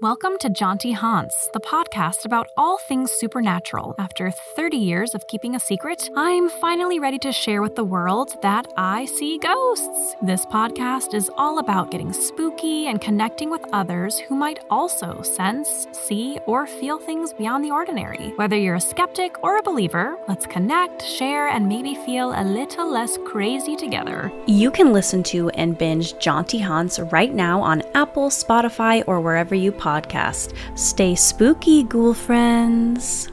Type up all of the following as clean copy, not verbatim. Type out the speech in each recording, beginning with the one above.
Welcome to Jaunty Haunts, the podcast about all things supernatural. After 30 years of keeping a secret, I'm finally ready to share with the world that I see ghosts. This podcast is all about getting spooky and connecting with others who might also sense, see, or feel things beyond the ordinary. Whether you're a skeptic or a believer, let's connect, share, and maybe feel a little less crazy together. You can listen to and binge Jaunty Haunts right now on Apple, Spotify, or wherever you podcast. Stay spooky, ghoul friends.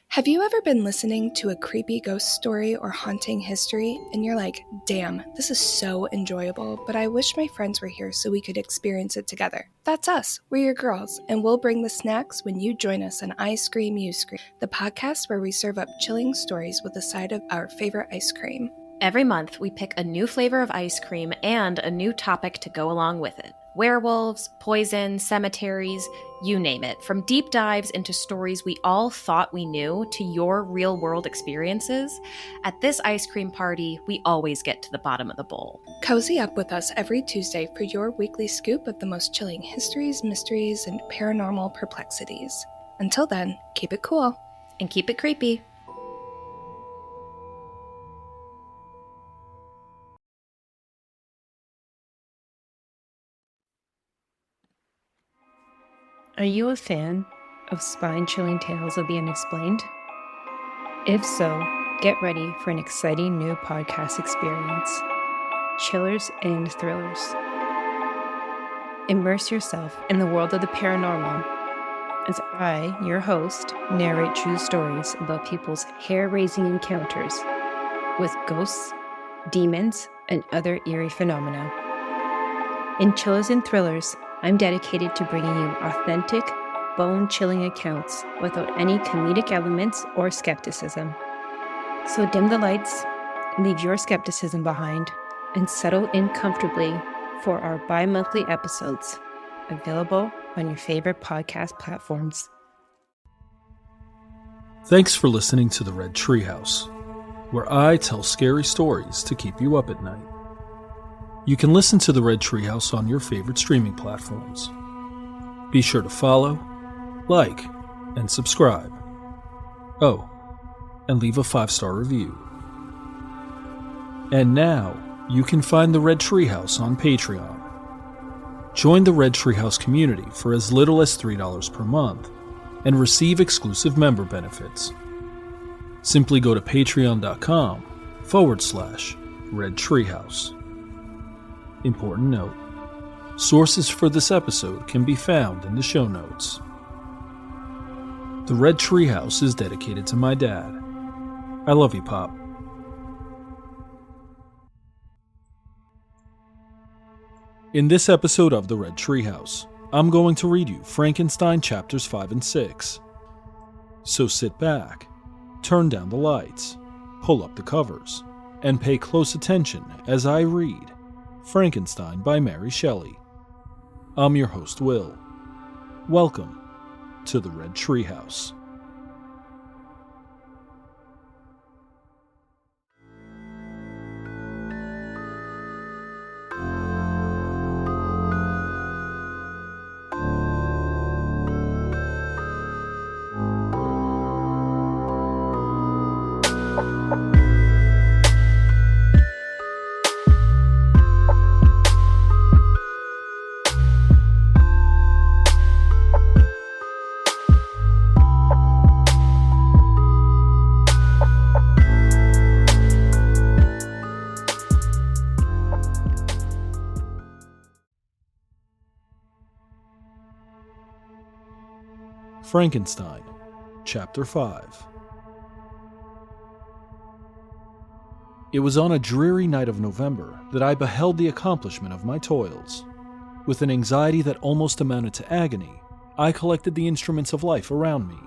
Have you ever been listening to a creepy ghost story or haunting history and you're like, damn, this is so enjoyable, but I wish my friends were here so we could experience it together? That's us. We're your girls, and we'll bring the snacks when you join us on I Scream, You Scream, the podcast where we serve up chilling stories with a side of our favorite ice cream. Every month, we pick a new flavor of ice cream and a new topic to go along with it. Werewolves, poison, cemeteries, you name it. From deep dives into stories we all thought we knew to your real-world experiences, at this ice cream party, we always get to the bottom of the bowl. Cozy up with us every Tuesday for your weekly scoop of the most chilling histories, mysteries, and paranormal perplexities. Until then, keep it cool. And keep it creepy. Are you a fan of spine-chilling tales of the unexplained? If so, get ready for an exciting new podcast experience, Chillers and Thrillers. Immerse yourself in the world of the paranormal as I, your host, narrate true stories about people's hair-raising encounters with ghosts, demons, and other eerie phenomena. In Chillers and Thrillers, I'm dedicated to bringing you authentic, bone-chilling accounts without any comedic elements or skepticism. So dim the lights, leave your skepticism behind, and settle in comfortably for our bi-monthly episodes, available on your favorite podcast platforms. Thanks for listening to the Red Treehouse, where I tell scary stories to keep you up at night. You can listen to the Red Treehouse on your favorite streaming platforms. Be sure to follow, like, and subscribe. Oh, and leave a 5-star review. And now, you can find the Red Treehouse on Patreon. Join the Red Treehouse community for as little as $3 per month and receive exclusive member benefits. Simply go to patreon.com/Red Treehouse. Important note: sources for this episode can be found in the show notes. The Red Treehouse is dedicated to my dad. I love you, Pop. In this episode of the Red Treehouse, I'm going to read you Frankenstein chapters 5 and 6. So sit back, turn down the lights, pull up the covers, and pay close attention as I read Frankenstein by Mary Shelley. I'm your host, Will. Welcome to the Red Treehouse. Frankenstein, Chapter 5. It was on a dreary night of November that I beheld the accomplishment of my toils. With an anxiety that almost amounted to agony, I collected the instruments of life around me,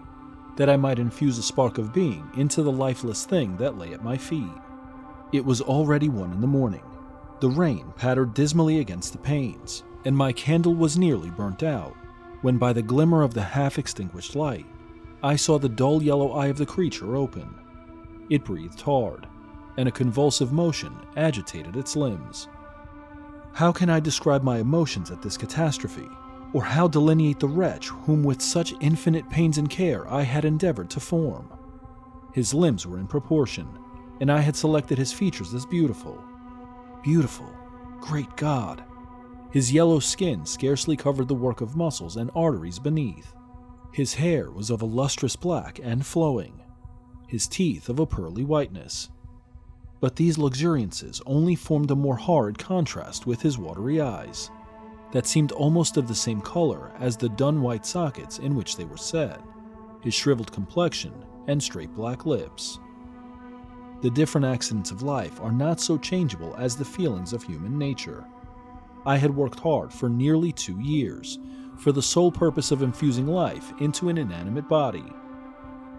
that I might infuse a spark of being into the lifeless thing that lay at my feet. It was already 1 a.m. The rain pattered dismally against the panes, and my candle was nearly burnt out, when by the glimmer of the half-extinguished light, I saw the dull yellow eye of the creature open. It breathed hard, and a convulsive motion agitated its limbs. How can I describe my emotions at this catastrophe? Or how delineate the wretch whom with such infinite pains and care I had endeavored to form? His limbs were in proportion, and I had selected his features as beautiful. Beautiful, great God! His yellow skin scarcely covered the work of muscles and arteries beneath. His hair was of a lustrous black and flowing, his teeth of a pearly whiteness. But these luxuriances only formed a more horrid contrast with his watery eyes, that seemed almost of the same color as the dun white sockets in which they were set, his shriveled complexion, and straight black lips. The different accidents of life are not so changeable as the feelings of human nature. I had worked hard for nearly 2 years, for the sole purpose of infusing life into an inanimate body.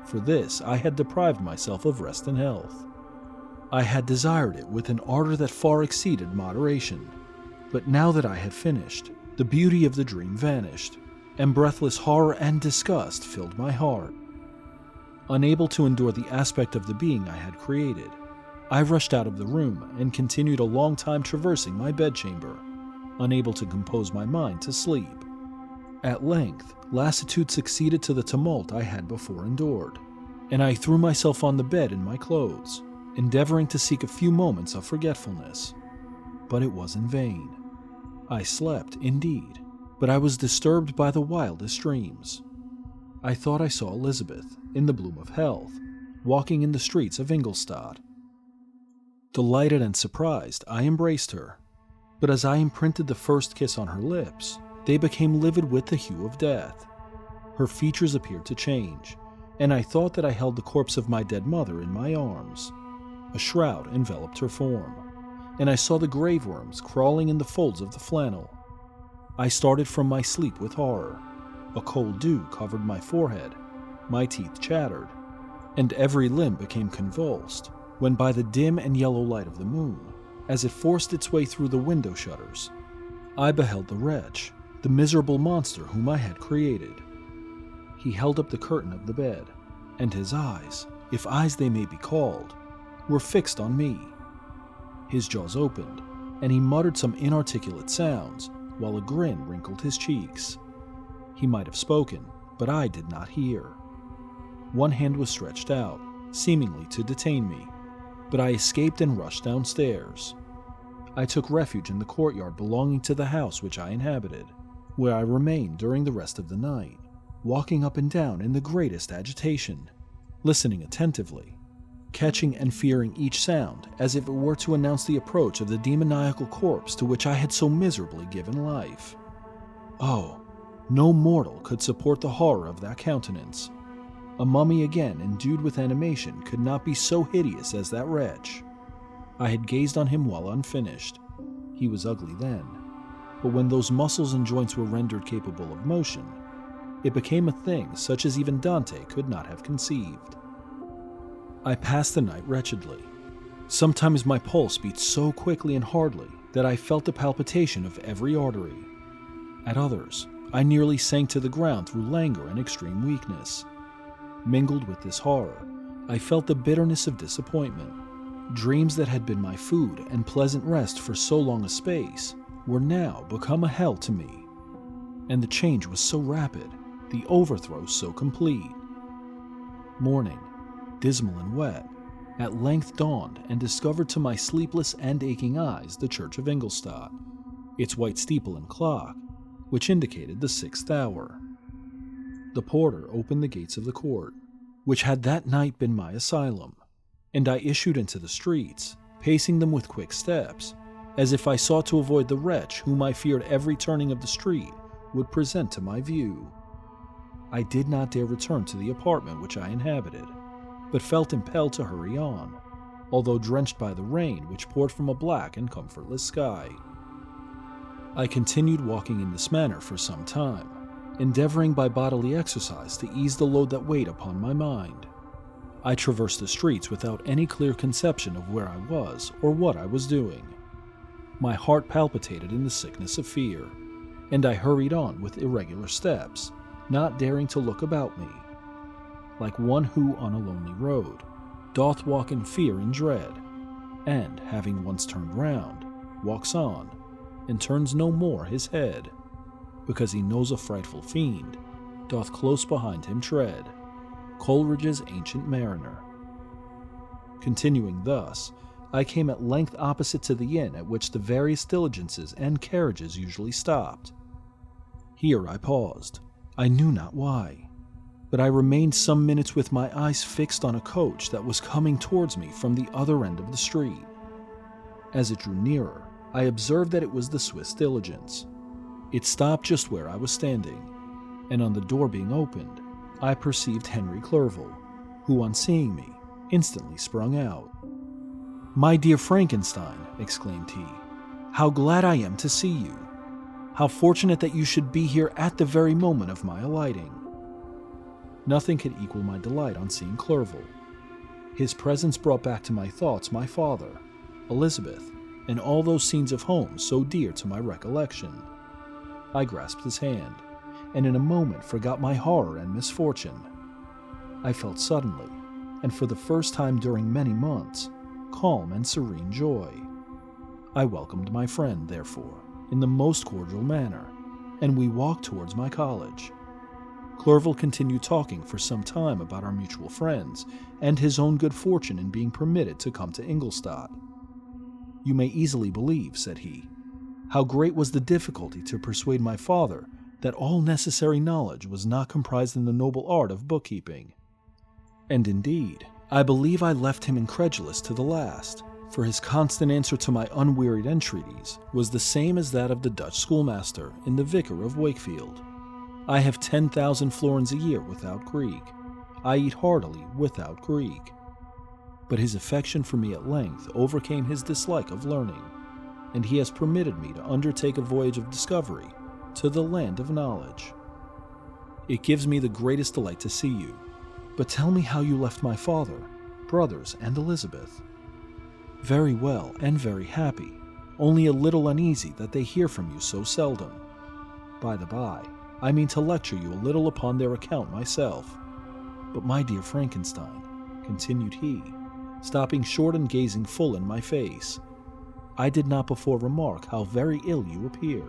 For this, I had deprived myself of rest and health. I had desired it with an ardor that far exceeded moderation. But now that I had finished, the beauty of the dream vanished, and breathless horror and disgust filled my heart. Unable to endure the aspect of the being I had created, I rushed out of the room and continued a long time traversing my bedchamber, unable to compose my mind to sleep. At length, lassitude succeeded to the tumult I had before endured, and I threw myself on the bed in my clothes, endeavoring to seek a few moments of forgetfulness. But it was in vain. I slept, indeed, but I was disturbed by the wildest dreams. I thought I saw Elizabeth, in the bloom of health, walking in the streets of Ingolstadt. Delighted and surprised, I embraced her, but as I imprinted the first kiss on her lips, they became livid with the hue of death. Her features appeared to change, and I thought that I held the corpse of my dead mother in my arms. A shroud enveloped her form, and I saw the grave worms crawling in the folds of the flannel. I started from my sleep with horror. A cold dew covered my forehead, my teeth chattered, and every limb became convulsed, when by the dim and yellow light of the moon, as it forced its way through the window shutters, I beheld the wretch, the miserable monster whom I had created. He held up the curtain of the bed, and his eyes, if eyes they may be called, were fixed on me. His jaws opened, and he muttered some inarticulate sounds, while a grin wrinkled his cheeks. He might have spoken, but I did not hear. One hand was stretched out, seemingly to detain me, but I escaped and rushed downstairs. I took refuge in the courtyard belonging to the house which I inhabited, where I remained during the rest of the night, walking up and down in the greatest agitation, listening attentively, catching and fearing each sound as if it were to announce the approach of the demoniacal corpse to which I had so miserably given life. Oh, no mortal could support the horror of that countenance. A mummy again endued with animation could not be so hideous as that wretch. I had gazed on him while unfinished. He was ugly then, but when those muscles and joints were rendered capable of motion, it became a thing such as even Dante could not have conceived. I passed the night wretchedly. Sometimes my pulse beat so quickly and hardly that I felt the palpitation of every artery. At others, I nearly sank to the ground through languor and extreme weakness. Mingled with this horror, I felt the bitterness of disappointment. Dreams that had been my food and pleasant rest for so long a space were now become a hell to me. And the change was so rapid, the overthrow so complete. Morning, dismal and wet, at length dawned and discovered to my sleepless and aching eyes the church of Ingolstadt, its white steeple and clock, which indicated the 6th hour. The porter opened the gates of the court, which had that night been my asylum, and I issued into the streets, pacing them with quick steps, as if I sought to avoid the wretch whom I feared every turning of the street would present to my view. I did not dare return to the apartment which I inhabited, but felt impelled to hurry on, although drenched by the rain which poured from a black and comfortless sky. I continued walking in this manner for some time, endeavoring by bodily exercise to ease the load that weighed upon my mind. I traversed the streets without any clear conception of where I was or what I was doing. My heart palpitated in the sickness of fear, and I hurried on with irregular steps, not daring to look about me, like one who on a lonely road doth walk in fear and dread, and, having once turned round, walks on, and turns no more his head, because he knows a frightful fiend doth close behind him tread, Coleridge's Ancient Mariner. Continuing thus, I came at length opposite to the inn at which the various diligences and carriages usually stopped. Here I paused. I knew not why, but I remained some minutes with my eyes fixed on a coach that was coming towards me from the other end of the street. As it drew nearer, I observed that it was the Swiss diligence. It stopped just where I was standing, and on the door being opened, I perceived Henry Clerval, who, on seeing me, instantly sprung out. "My dear Frankenstein," exclaimed he, "how glad I am to see you! How fortunate that you should be here at the very moment of my alighting!" Nothing could equal my delight on seeing Clerval. His presence brought back to my thoughts my father, Elizabeth, and all those scenes of home so dear to my recollection. I grasped his hand, and in a moment forgot my horror and misfortune. I felt suddenly, and for the first time during many months, calm and serene joy. I welcomed my friend, therefore, in the most cordial manner, and we walked towards my college. Clerval continued talking for some time about our mutual friends and his own good fortune in being permitted to come to Ingolstadt. "You may easily believe," said he, "how great was the difficulty to persuade my father that all necessary knowledge was not comprised in the noble art of bookkeeping. And indeed, I believe I left him incredulous to the last, for his constant answer to my unwearied entreaties was the same as that of the Dutch schoolmaster in The Vicar of Wakefield. I have 10,000 florins a year without Greek. I eat heartily without Greek." But his affection for me at length overcame his dislike of learning, and he has permitted me to undertake a voyage of discovery to the land of knowledge. It gives me the greatest delight to see you, but tell me how you left my father, brothers, and Elizabeth. "Very well and very happy, only a little uneasy that they hear from you so seldom. By the by, I mean to lecture you a little upon their account myself. But my dear Frankenstein," continued he, stopping short and gazing full in my face, "I did not before remark how very ill you appear.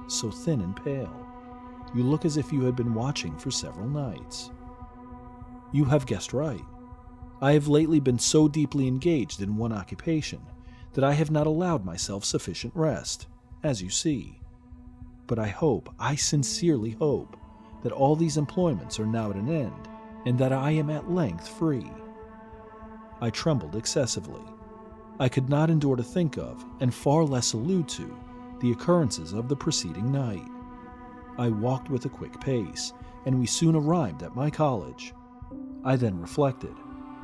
So thin and pale. You look as if you had been watching for several nights." "You have guessed right. I have lately been so deeply engaged in one occupation that I have not allowed myself sufficient rest, as you see. But I sincerely hope, that all these employments are now at an end, and that I am at length free." I trembled excessively. I could not endure to think of, and far less allude to, the occurrences of the preceding night. I walked with a quick pace, and we soon arrived at my college. I then reflected,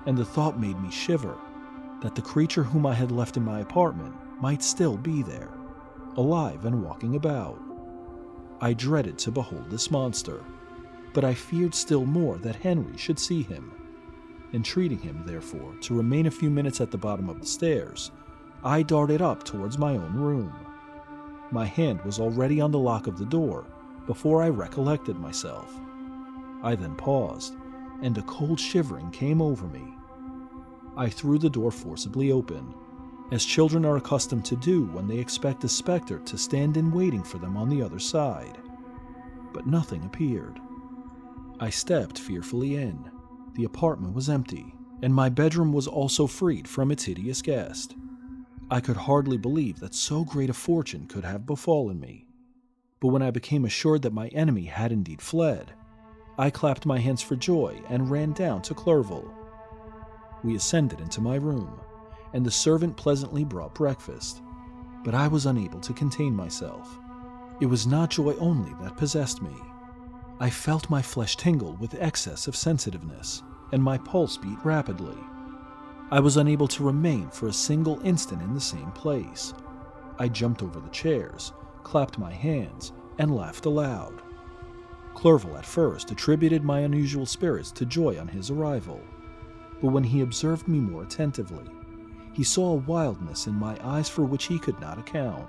and the thought made me shiver, that the creature whom I had left in my apartment might still be there, alive and walking about. I dreaded to behold this monster, but I feared still more that Henry should see him. Entreating him, therefore, to remain a few minutes at the bottom of the stairs, I darted up towards my own room. My hand was already on the lock of the door before I recollected myself. I then paused, and a cold shivering came over me. I threw the door forcibly open, as children are accustomed to do when they expect a specter to stand in waiting for them on the other side. But nothing appeared. I stepped fearfully in. The apartment was empty, and my bedroom was also freed from its hideous guest. I could hardly believe that so great a fortune could have befallen me. But when I became assured that my enemy had indeed fled, I clapped my hands for joy and ran down to Clerval. We ascended into my room, and the servant pleasantly brought breakfast, but I was unable to contain myself. It was not joy only that possessed me. I felt my flesh tingle with excess of sensitiveness, and my pulse beat rapidly. I was unable to remain for a single instant in the same place. I jumped over the chairs, clapped my hands, and laughed aloud. Clerval at first attributed my unusual spirits to joy on his arrival, but when he observed me more attentively, he saw a wildness in my eyes for which he could not account,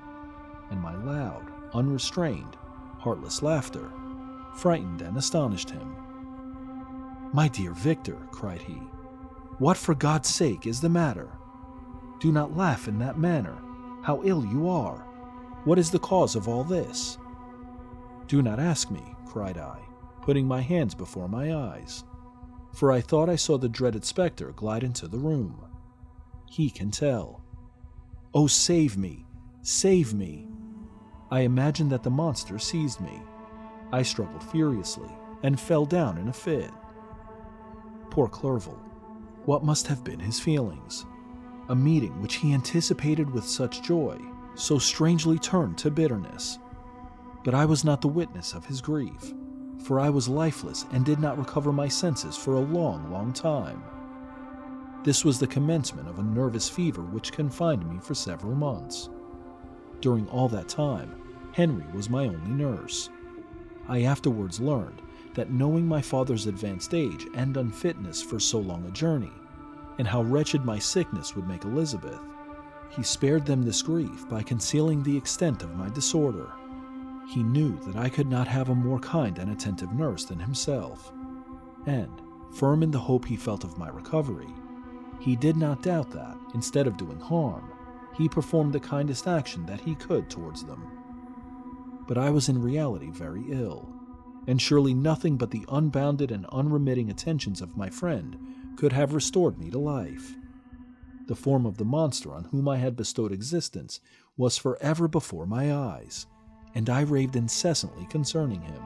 and my loud, unrestrained, heartless laughter frightened and astonished him. "My dear Victor," cried he, "what for God's sake is the matter? Do not laugh in that manner. How ill you are! What is the cause of all this?" "Do not ask me," cried I, putting my hands before my eyes, for I thought I saw the dreaded specter glide into the room. "He can tell. Oh, save me! Save me!" I imagined that the monster seized me. I struggled furiously and fell down in a fit. Poor Clerval. What must have been his feelings? A meeting which he anticipated with such joy, so strangely turned to bitterness. But I was not the witness of his grief, for I was lifeless and did not recover my senses for a long, long time. This was the commencement of a nervous fever which confined me for several months. During all that time, Henry was my only nurse. I afterwards learned that, knowing my father's advanced age and unfitness for so long a journey, and how wretched my sickness would make Elizabeth, he spared them this grief by concealing the extent of my disorder. He knew that I could not have a more kind and attentive nurse than himself, and, firm in the hope he felt of my recovery, he did not doubt that, instead of doing harm, he performed the kindest action that he could towards them. But I was in reality very ill, and surely nothing but the unbounded and unremitting attentions of my friend could have restored me to life. The form of the monster on whom I had bestowed existence was forever before my eyes, and I raved incessantly concerning him.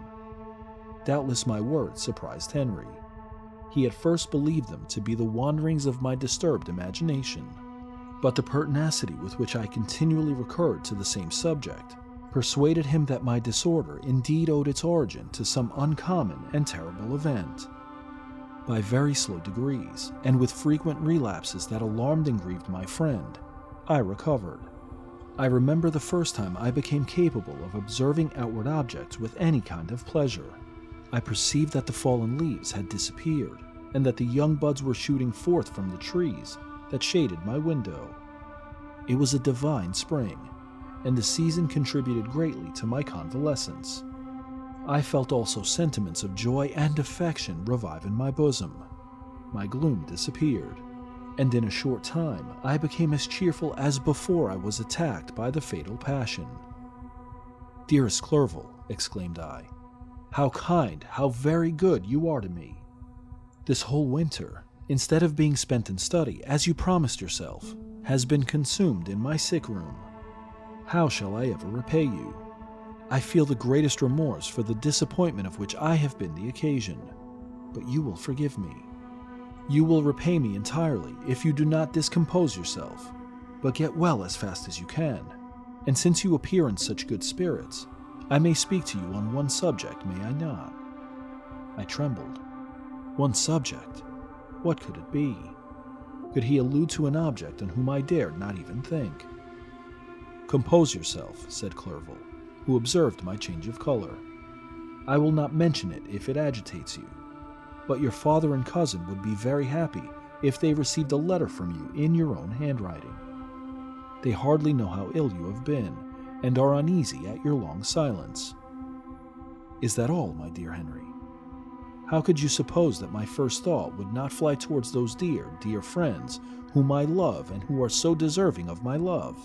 Doubtless my words surprised Henry. He at first believed them to be the wanderings of my disturbed imagination, but the pertinacity with which I continually recurred to the same subject persuaded him that my disorder indeed owed its origin to some uncommon and terrible event. By very slow degrees, and with frequent relapses that alarmed and grieved my friend, I recovered. I remember the first time I became capable of observing outward objects with any kind of pleasure. I perceived that the fallen leaves had disappeared, and that the young buds were shooting forth from the trees that shaded my window. It was a divine spring, and the season contributed greatly to my convalescence. I felt also sentiments of joy and affection revive in my bosom. My gloom disappeared, and in a short time I became as cheerful as before I was attacked by the fatal passion. "Dearest Clerval," exclaimed I, "how kind, how very good you are to me! This whole winter, instead of being spent in study, as you promised yourself, has been consumed in my sick room. How shall I ever repay you? I feel the greatest remorse for the disappointment of which I have been the occasion, but you will forgive me. You will repay me entirely if you do not discompose yourself, but get well as fast as you can. And since you appear in such good spirits, I may speak to you on one subject, may I not?" I trembled. One subject? What could it be? Could he allude to an object on whom I dared not even think? "Compose yourself," said Clerval, who observed my change of color. "I will not mention it if it agitates you, but your father and cousin would be very happy if they received a letter from you in your own handwriting. They hardly know how ill you have been, and are uneasy at your long silence. Is that all, my dear Henry? How could you suppose that my first thought would not fly towards those dear, dear friends whom I love and who are so deserving of my love?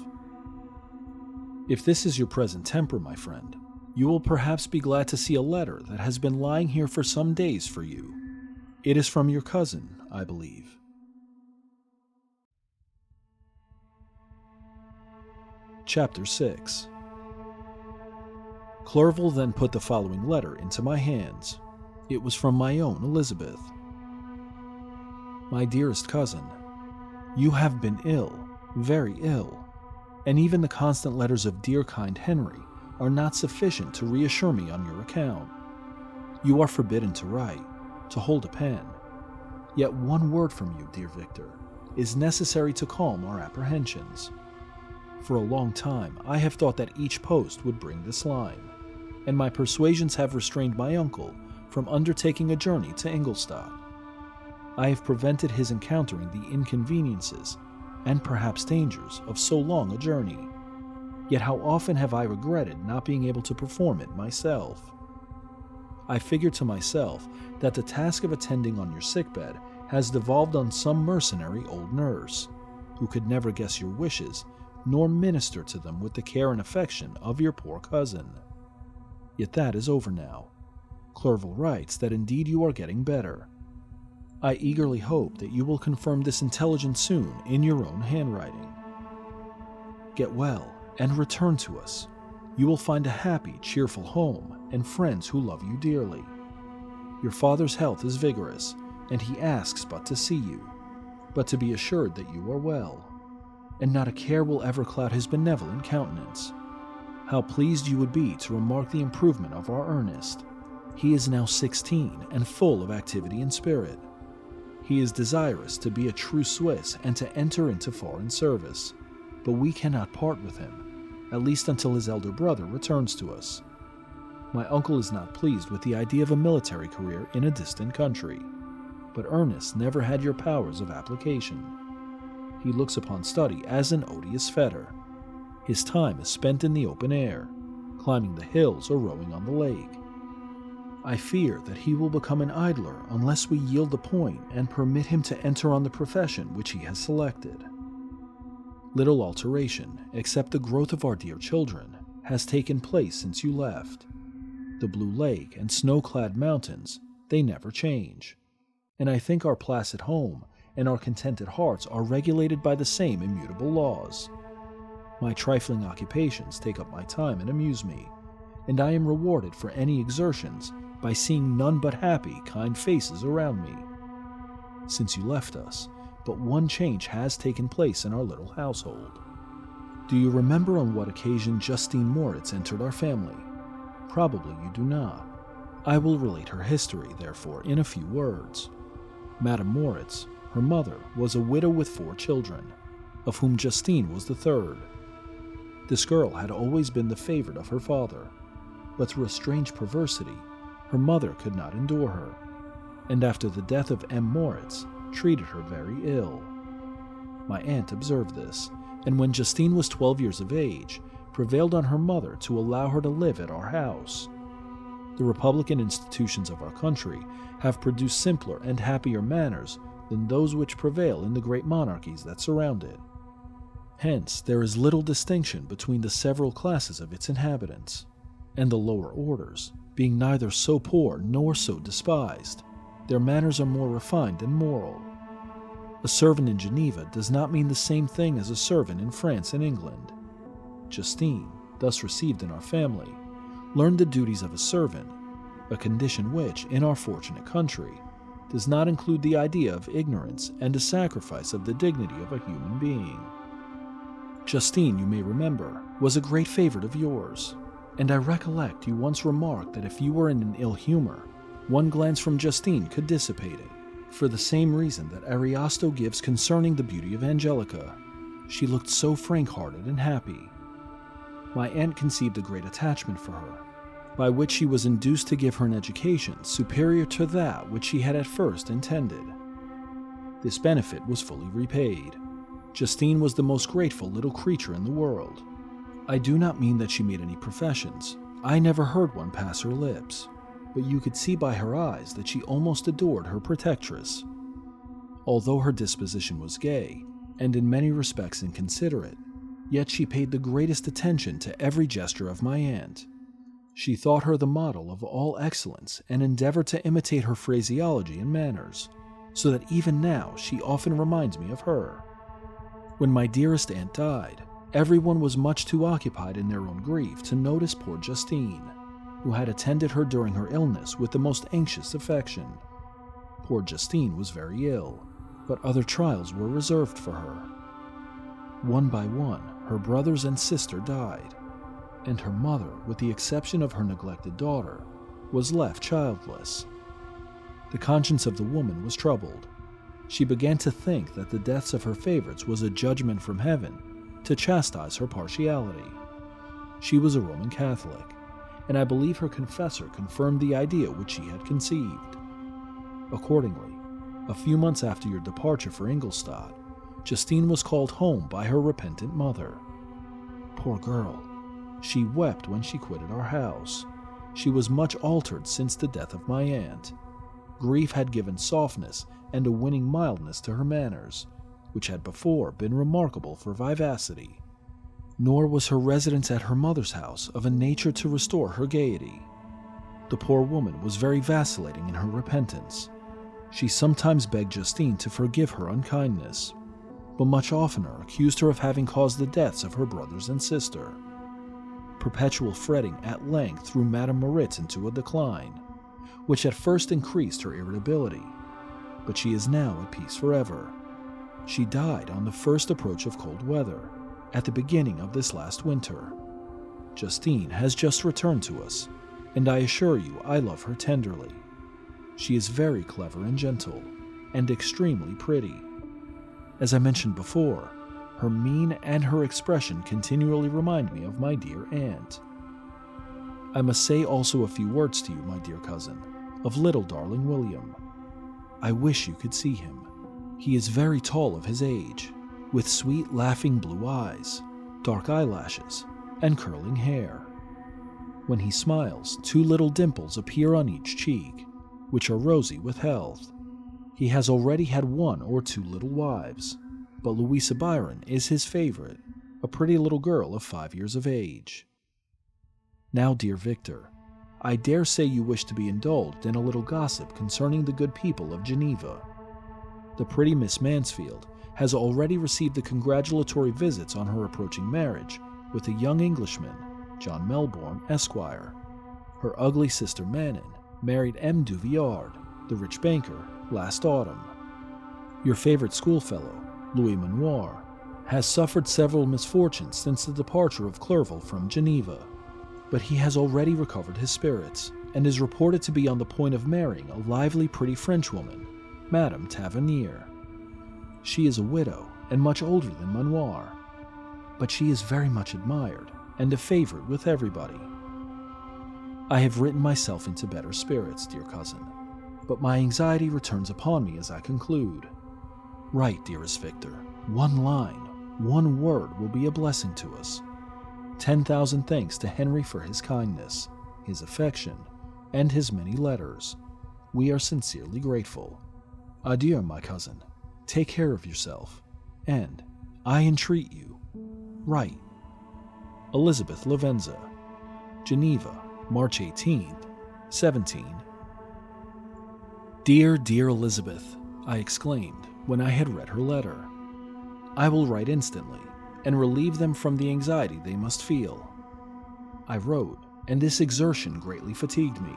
If this is your present temper, my friend, you will perhaps be glad to see a letter that has been lying here for some days for you. It is from your cousin, I believe." Chapter 6. Clerval then put the following letter into my hands. It was from my own Elizabeth. "My dearest cousin, you have been ill, very ill, and even the constant letters of dear kind Henry are not sufficient to reassure me on your account. You are forbidden to write, to hold a pen. Yet one word from you, dear Victor, is necessary to calm our apprehensions. For a long time I have thought that each post would bring this line, and my persuasions have restrained my uncle from undertaking a journey to Ingolstadt. I have prevented his encountering the inconveniences and perhaps dangers of so long a journey. Yet how often have I regretted not being able to perform it myself. I figure to myself that the task of attending on your sickbed has devolved on some mercenary old nurse, who could never guess your wishes, nor minister to them with the care and affection of your poor cousin. Yet that is over now. Clerval writes that indeed you are getting better. I eagerly hope that you will confirm this intelligence soon in your own handwriting. Get well and return to us. You will find a happy, cheerful home and friends who love you dearly. Your father's health is vigorous, and he asks but to see you, but to be assured that you are well, and not a care will ever cloud his benevolent countenance. How pleased you would be to remark the improvement of our Ernest. He is now 16 and full of activity and spirit. He is desirous to be a true Swiss and to enter into foreign service, but we cannot part with him, at least until his elder brother returns to us. My uncle is not pleased with the idea of a military career in a distant country, but Ernest never had your powers of application. He looks upon study as an odious fetter. His time is spent in the open air, climbing the hills or rowing on the lake. I fear that he will become an idler unless we yield the point and permit him to enter on the profession which he has selected. Little alteration, except the growth of our dear children, has taken place since you left. The blue lake and snow-clad mountains, they never change. And I think our placid home and our contented hearts are regulated by the same immutable laws. My trifling occupations take up my time and amuse me, and I am rewarded for any exertions by seeing none but happy, kind faces around me. Since you left us, but one change has taken place in our little household. Do you remember on what occasion Justine Moritz entered our family? Probably you do not. I will relate her history, therefore, in a few words. Madame Moritz, her mother, was a widow with 4 children, of whom Justine was the third. This girl had always been the favorite of her father, but through a strange perversity, her mother could not endure her, and after the death of M. Moritz, treated her very ill. My aunt observed this, and when Justine was 12 years of age, prevailed on her mother to allow her to live at our house. The republican institutions of our country have produced simpler and happier manners than those which prevail in the great monarchies that surround it. Hence, there is little distinction between the several classes of its inhabitants, and the lower orders, being neither so poor nor so despised, their manners are more refined and moral. A servant in Geneva does not mean the same thing as a servant in France and England. Justine, thus received in our family, learned the duties of a servant, a condition which, in our fortunate country, does not include the idea of ignorance and a sacrifice of the dignity of a human being. Justine, you may remember, was a great favorite of yours, and I recollect you once remarked that if you were in an ill humor, one glance from Justine could dissipate it, for the same reason that Ariosto gives concerning the beauty of Angelica. She looked so frank-hearted and happy. My aunt conceived a great attachment for her, by which she was induced to give her an education superior to that which she had at first intended. This benefit was fully repaid. Justine was the most grateful little creature in the world. I do not mean that she made any professions. I never heard one pass her lips, but you could see by her eyes that she almost adored her protectress. Although her disposition was gay, and in many respects inconsiderate, yet she paid the greatest attention to every gesture of my aunt. She thought her the model of all excellence and endeavored to imitate her phraseology and manners, so that even now she often reminds me of her. When my dearest aunt died, everyone was much too occupied in their own grief to notice poor Justine, who had attended her during her illness with the most anxious affection. Poor Justine was very ill, but other trials were reserved for her. One by one, her brothers and sister died, and her mother, with the exception of her neglected daughter, was left childless. The conscience of the woman was troubled. She began to think that the deaths of her favorites was a judgment from heaven to chastise her partiality. She was a Roman Catholic, and I believe her confessor confirmed the idea which she had conceived. Accordingly, a few months after your departure for Ingolstadt, Justine was called home by her repentant mother. Poor girl, she wept when she quitted our house. She was much altered since the death of my aunt. Grief had given softness and a winning mildness to her manners, which had before been remarkable for vivacity. nor was her residence at her mother's house of a nature to restore her gaiety. The poor woman was very vacillating in her repentance. She sometimes begged Justine to forgive her unkindness, but much oftener accused her of having caused the deaths of her brothers and sister. Perpetual fretting at length threw Madame Moritz into a decline, which at first increased her irritability, but she is now at peace forever. She died on the first approach of cold weather, at the beginning of this last winter. Justine has just returned to us, and I assure you I love her tenderly. She is very clever and gentle, and extremely pretty. As I mentioned before, her mien and her expression continually remind me of my dear aunt. I must say also a few words to you, my dear cousin, of little darling William. I wish you could see him. He is very tall of his age, with sweet laughing blue eyes, dark eyelashes, and curling hair. When he smiles, 2 little dimples appear on each cheek, which are rosy with health. He has already had 1 or 2 little wives, but Louisa Byron is his favorite, a pretty little girl of 5 years of age. Now, dear Victor, I dare say you wish to be indulged in a little gossip concerning the good people of Geneva. The pretty Miss Mansfield has already received the congratulatory visits on her approaching marriage with a young Englishman, John Melbourne, Esquire. Her ugly sister Manon married M. Duvillard, the rich banker, last autumn. Your favorite schoolfellow, Louis Manoir, has suffered several misfortunes since the departure of Clerval from Geneva, but he has already recovered his spirits and is reported to be on the point of marrying a lively, pretty Frenchwoman, Madame Tavernier. She is a widow and much older than Manoir, but she is very much admired and a favorite with everybody. I have written myself into better spirits, dear cousin, but my anxiety returns upon me as I conclude. Write, dearest Victor. 1 line, 1 word will be a blessing to us. 10,000 thanks to Henry for his kindness, his affection, and his many letters. We are sincerely grateful. Adieu, my cousin. Take care of yourself, and, I entreat you, write. Elizabeth Lavenza, Geneva, March 18th, 17. Dear, dear Elizabeth, I exclaimed when I had read her letter. I will write instantly, and relieve them from the anxiety they must feel. I wrote, and this exertion greatly fatigued me,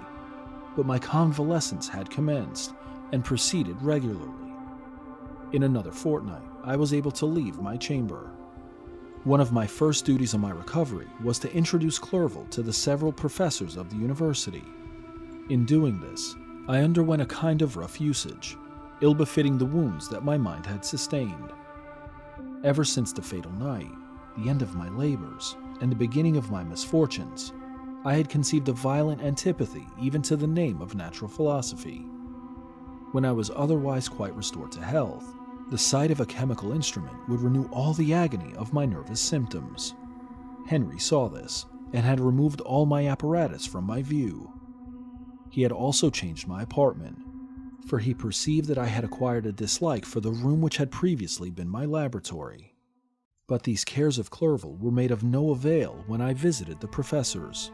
but my convalescence had commenced and proceeded regularly. In another fortnight, I was able to leave my chamber. One of my first duties on my recovery was to introduce Clerval to the several professors of the university. In doing this, I underwent a kind of rough usage, ill-befitting the wounds that my mind had sustained. Ever since the fatal night, the end of my labors, and the beginning of my misfortunes, I had conceived a violent antipathy even to the name of natural philosophy. When I was otherwise quite restored to health, the sight of a chemical instrument would renew all the agony of my nervous symptoms. Henry saw this, and had removed all my apparatus from my view. He had also changed my apartment, for he perceived that I had acquired a dislike for the room which had previously been my laboratory. But these cares of Clerval were made of no avail when I visited the professors.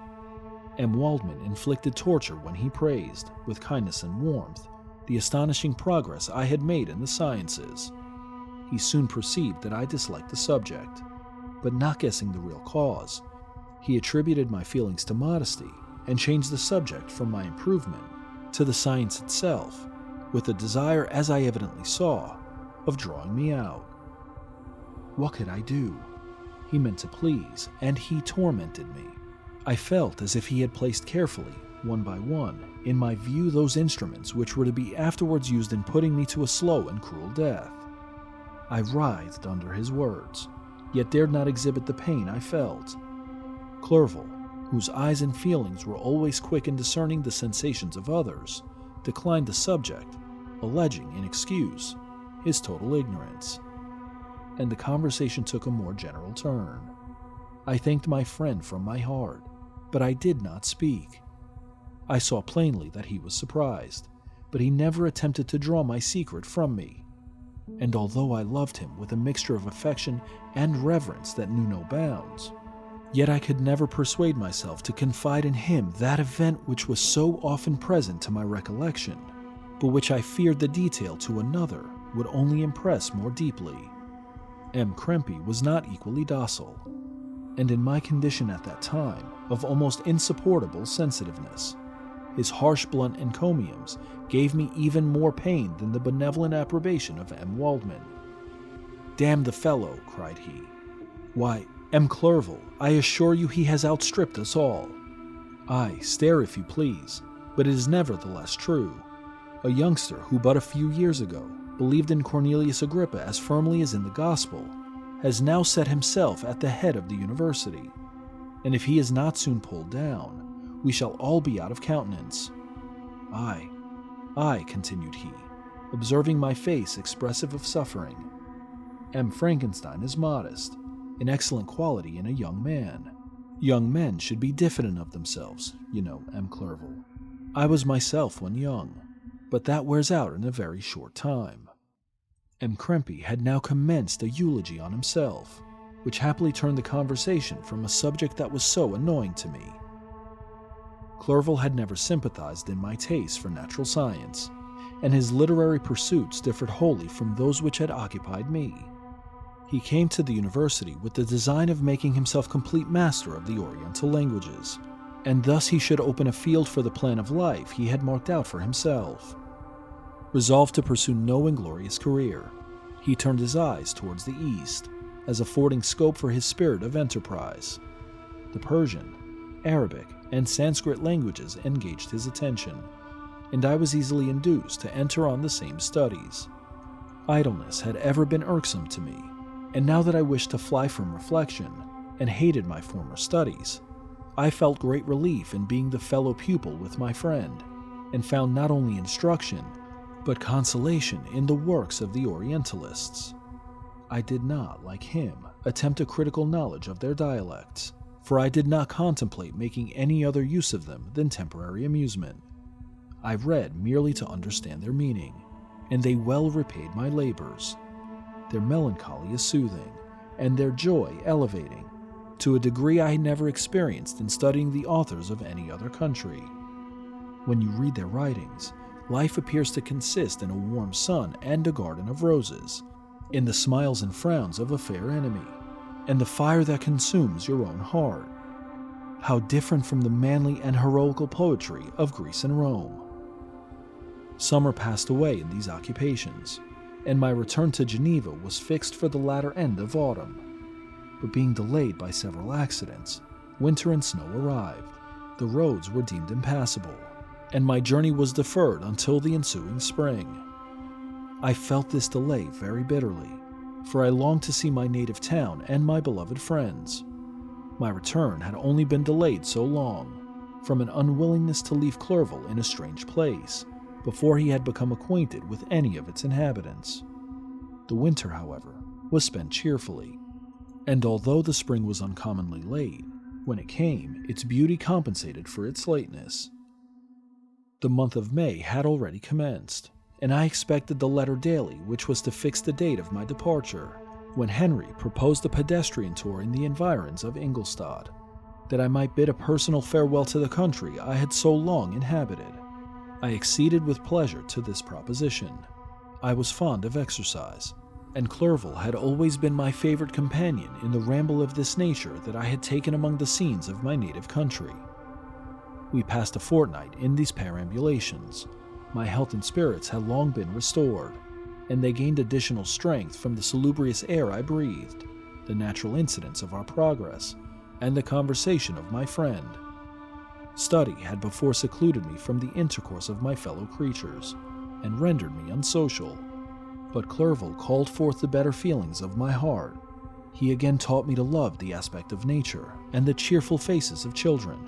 M. Waldman inflicted torture when he praised, with kindness and warmth, the astonishing progress I had made in the sciences. He soon perceived that I disliked the subject, but not guessing the real cause, he attributed my feelings to modesty and changed the subject from my improvement to the science itself, with a desire, as I evidently saw, of drawing me out. What could I do? He meant to please, and he tormented me. I felt as if he had placed carefully, one by one, in my view those instruments which were to be afterwards used in putting me to a slow and cruel death. I writhed under his words, yet dared not exhibit the pain I felt. Clerval, whose eyes and feelings were always quick in discerning the sensations of others, declined the subject, alleging in excuse his total ignorance. And the conversation took a more general turn. I thanked my friend from my heart, but I did not speak. I saw plainly that he was surprised, but he never attempted to draw my secret from me. and although I loved him with a mixture of affection and reverence that knew no bounds, yet I could never persuade myself to confide in him that event which was so often present to my recollection, but which I feared the detail to another would only impress more deeply. M. Krempe was not equally docile, and in my condition at that time of almost insupportable sensitiveness, his harsh, blunt encomiums gave me even more pain than the benevolent approbation of M. Waldman. "Damn the fellow," cried he. "Why, M. Clerval, I assure you he has outstripped us all. Aye, stare if you please, but it is nevertheless true. A youngster who but a few years ago believed in Cornelius Agrippa as firmly as in the gospel has now set himself at the head of the university, and if he is not soon pulled down, we shall all be out of countenance. Aye, continued he, observing my face expressive of suffering. M. Frankenstein is modest, an excellent quality in a young man. Young men should be diffident of themselves, you know, M. Clerval. I was myself when young, but that wears out in a very short time." M. Krempe had now commenced a eulogy on himself, which happily turned the conversation from a subject that was so annoying to me. Clerval had never sympathized in my taste for natural science, and his literary pursuits differed wholly from those which had occupied me. He came to the university with the design of making himself complete master of the Oriental languages, and thus he should open a field for the plan of life he had marked out for himself. Resolved to pursue no inglorious career, he turned his eyes towards the east, as affording scope for his spirit of enterprise. The Persian, Arabic, and Sanskrit languages engaged his attention, and I was easily induced to enter on the same studies. Idleness had ever been irksome to me, and now that I wished to fly from reflection and hated my former studies, I felt great relief in being the fellow pupil with my friend, and found not only instruction, but consolation in the works of the Orientalists. I did not, like him, attempt a critical knowledge of their dialects, for I did not contemplate making any other use of them than temporary amusement. I read merely to understand their meaning, and they well repaid my labors. Their melancholy is soothing, and their joy elevating, to a degree I had never experienced in studying the authors of any other country. When you read their writings, life appears to consist in a warm sun and a garden of roses, in the smiles and frowns of a fair enemy, and the fire that consumes your own heart. How different from the manly and heroical poetry of Greece and Rome. Summer passed away in these occupations, and my return to Geneva was fixed for the latter end of autumn. But being delayed by several accidents, winter and snow arrived. The roads were deemed impassable, and my journey was deferred until the ensuing spring. I felt this delay very bitterly, for I longed to see my native town and my beloved friends. My return had only been delayed so long, from an unwillingness to leave Clerval in a strange place, before he had become acquainted with any of its inhabitants. The winter, however, was spent cheerfully, and although the spring was uncommonly late, when it came, its beauty compensated for its lateness. The month of May had already commenced, and I expected the letter daily which was to fix the date of my departure, when Henry proposed a pedestrian tour in the environs of Ingolstadt, that I might bid a personal farewell to the country I had so long inhabited. I acceded with pleasure to this proposition. I was fond of exercise, and Clerval had always been my favorite companion in the ramble of this nature that I had taken among the scenes of my native country. We passed a fortnight in these perambulations. My health and spirits had long been restored, and they gained additional strength from the salubrious air I breathed, the natural incidents of our progress, and the conversation of my friend. Study had before secluded me from the intercourse of my fellow creatures, and rendered me unsocial. But Clerval called forth the better feelings of my heart. He again taught me to love the aspect of nature and the cheerful faces of children.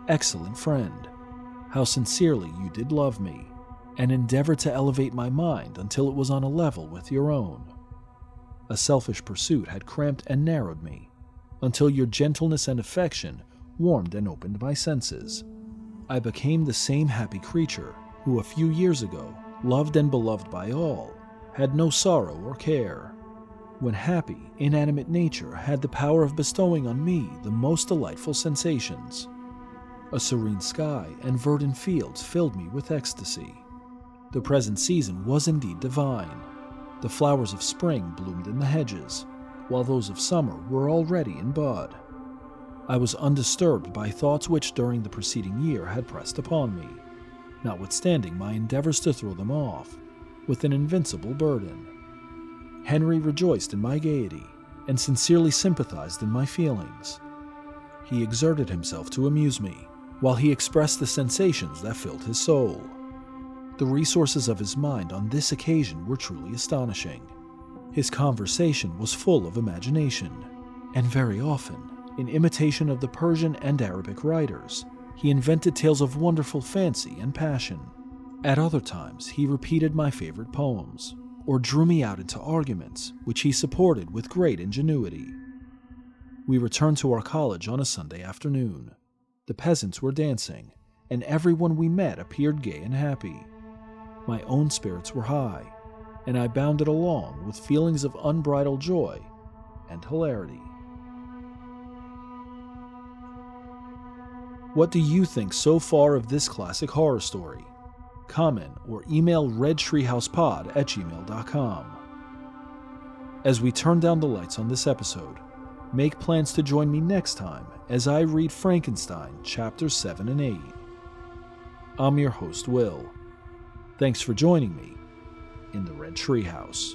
Excellent friend, how sincerely you did love me, and endeavor to elevate my mind until it was on a level with your own. A selfish pursuit had cramped and narrowed me, until your gentleness and affection warmed and opened my senses. I became the same happy creature who a few years ago, loved and beloved by all, had no sorrow or care, when happy, inanimate nature had the power of bestowing on me the most delightful sensations. A serene sky and verdant fields filled me with ecstasy. The present season was indeed divine. The flowers of spring bloomed in the hedges, while those of summer were already in bud. I was undisturbed by thoughts which during the preceding year had pressed upon me, notwithstanding my endeavors to throw them off, with an invincible burden. Henry rejoiced in my gaiety, and sincerely sympathized in my feelings. He exerted himself to amuse me, while he expressed the sensations that filled his soul. The resources of his mind on this occasion were truly astonishing. His conversation was full of imagination, and very often, in imitation of the Persian and Arabic writers, he invented tales of wonderful fancy and passion. At other times, he repeated my favorite poems, or drew me out into arguments, which he supported with great ingenuity. We returned to our college on a Sunday afternoon. The peasants were dancing, and everyone we met appeared gay and happy. My own spirits were high, and I bounded along with feelings of unbridled joy and hilarity. What do you think so far of this classic horror story? Comment or email redtreehousepod@gmail.com. As we turn down the lights on this episode, make plans to join me next time as I read Frankenstein chapters 7 and 8. I'm your host, Will. Thanks for joining me in the Red Treehouse.